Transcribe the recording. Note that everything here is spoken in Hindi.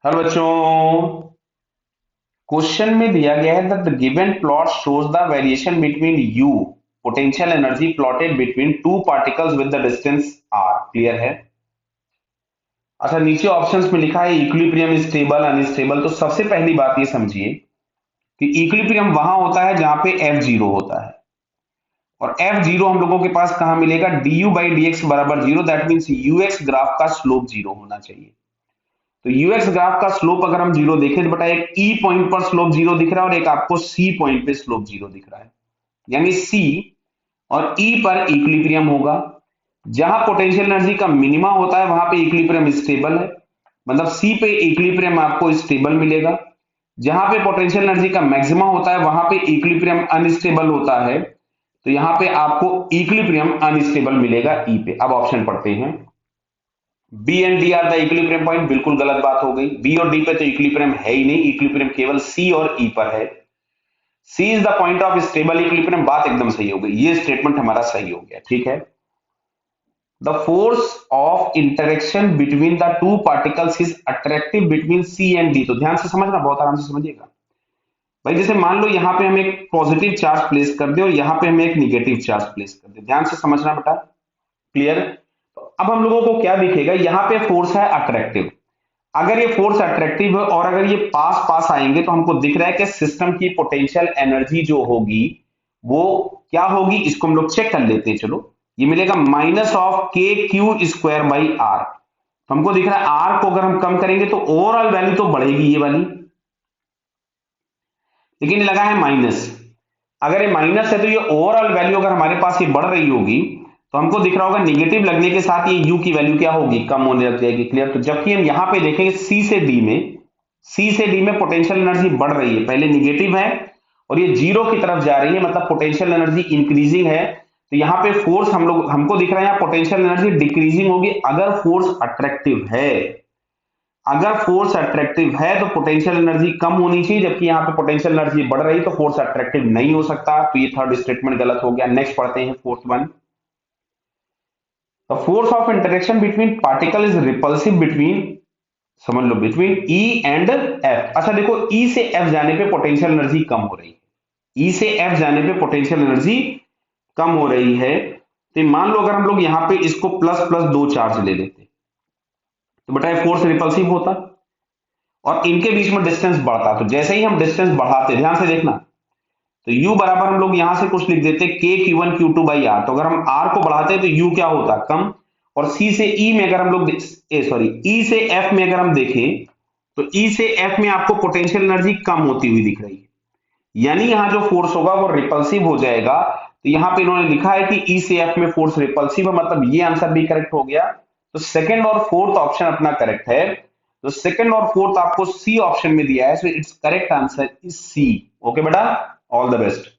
हेलो बच्चों, क्वेश्चन में दिया गया है that the given plot shows the variation between U potential energy plotted between two particles with the distance r. Clear है? अच्छा, नीचे ऑप्शंस में लिखा है इक्विलिब्रियम स्टेबल अनस्टेबल। तो सबसे पहली बात ये समझिए कि इक्विलिब्रियम वहां होता है जहां पे एफ जीरो होता है, और एफ जीरो हम लोगों के पास कहां मिलेगा? D u by d x बराबर zero. That means u x graph का स्लोप जीरो होना चाहिए। तो यूएक्स ग्राफ का स्लोप अगर हम जीरो देखें तो बेटा एक ई पॉइंट पर स्लोप जीरो दिख रहा है और एक आपको सी पॉइंट पे स्लोप जीरो दिख रहा है, यानी सी और ई पर इक्विलिब्रियम होगा। जहां पोटेंशियल एनर्जी का मिनिमा होता है वहां पे इक्विलिब्रियम स्टेबल है, मतलब सी पे इक्विलिब्रियम आपको स्टेबल मिलेगा। जहां पे पोटेंशियल एनर्जी का मैक्सिमा होता है वहां पे इक्विलिब्रियम अनस्टेबल होता है, तो यहां पे आपको इक्विलिब्रियम अनस्टेबल मिलेगा ई पे। अब ऑप्शन पढ़ते हैं। B and D are the equilibrium point, बिल्कुल गलत बात हो गई। बी और डी पे तो इक्विलिब्रियम है ही नहीं, इक्विलिब्रियम केवल सी और ई पर है। C is the point of stable equilibrium, बात एकदम सही हो गई, ये स्टेटमेंट हमारा सही हो गया। ठीक है, the force of interaction between the two particles is attractive between C and D. तो ध्यान से समझना, बहुत आराम से समझिएगा भाई। जैसे मान लो यहाँ पे हम एक पॉजिटिव चार्ज प्लेस कर दे और यहाँ पे हम एक निगेटिव चार्ज प्लेस कर दे, ध्यान से समझना बेटा। क्लियर? अब हम लोगों को क्या दिखेगा? यहाँ पे फोर्स है अट्रैक्टिव। अगर ये फोर्स अट्रैक्टिव है और अगर ये पास पास आएंगे तो हमको दिख रहा है कि सिस्टम की पोटेंशियल एनर्जी जो होगी वो क्या होगी, इसको हम लोग चेक कर लेते हैं। चलो, ये मिलेगा माइनस ऑफ के क्यू स्क्वायर बाई आर। तो हमको दिख रहा है आर को अगर हम कम करेंगे तो ओवरऑल वैल्यू तो बढ़ेगी ये वाली, लेकिन ये लगा है माइनस। अगर ये माइनस है तो ये ओवरऑल वैल्यू अगर हमारे पास ये बढ़ रही होगी तो हमको दिख रहा होगा निगेटिव लगने के साथ ये u की वैल्यू क्या होगी? कम होने लग जाएगी। क्लियर? तो जबकि हम यहां पे देखेंगे सी से डी में पोटेंशियल एनर्जी बढ़ रही है, पहले निगेटिव है और ये जीरो की तरफ जा रही है, मतलब पोटेंशियल एनर्जी इंक्रीजिंग है। तो यहाँ पे फोर्स हमको दिख रहा है यहाँ पोटेंशियल एनर्जी डिक्रीजिंग होगी। अगर फोर्स अट्रैक्टिव है तो पोटेंशियल एनर्जी कम होनी चाहिए, जबकि यहाँ पे पोटेंशियल एनर्जी बढ़ रही तो फोर्स अट्रैक्टिव नहीं हो सकता। तो ये थर्ड स्टेटमेंट गलत हो गया। नेक्स्ट पढ़ते हैं fourth one. The force of interaction between particle is repulsive between, समझ लो, बिटवीन ई एंड एफ। अच्छा देखो, ई से एफ जाने पे पोटेंशियल एनर्जी कम हो रही है, ई से एफ जाने पे पोटेंशियल एनर्जी कम हो रही है। तो मान लो अगर हम लोग यहाँ पे इसको प्लस प्लस दो चार्ज ले लेते तो बेटा फोर्स रिपल्सिव होता और इनके बीच में डिस्टेंस बढ़ता। तो जैसे ही हम डिस्टेंस बढ़ाते, ध्यान से देखना, तो u बराबर हम लोग यहां से कुछ लिख देते k q one q two by r. तो अगर हम r को बढ़ाते तो u क्या होता? कम। और c से e में अगर हम लोग e से f में अगर हम देखें तो e से f में आपको पोटेंशियल एनर्जी कम होती हुई दिख रही है, यानी यहां जो फोर्स होगा वो रिपल्सिव हो जाएगा। तो यहां पे इन्होंने लिखा है कि e से f में फोर्स रिपल्सिव है, मतलब ये आंसर भी करेक्ट हो गया। तो सेकंड और फोर्थ ऑप्शन अपना करेक्ट है। तो सेकंड और फोर्थ आपको सी ऑप्शन में दिया है, so it's correct answer is C. Okay बेटा, ऑल द बेस्ट।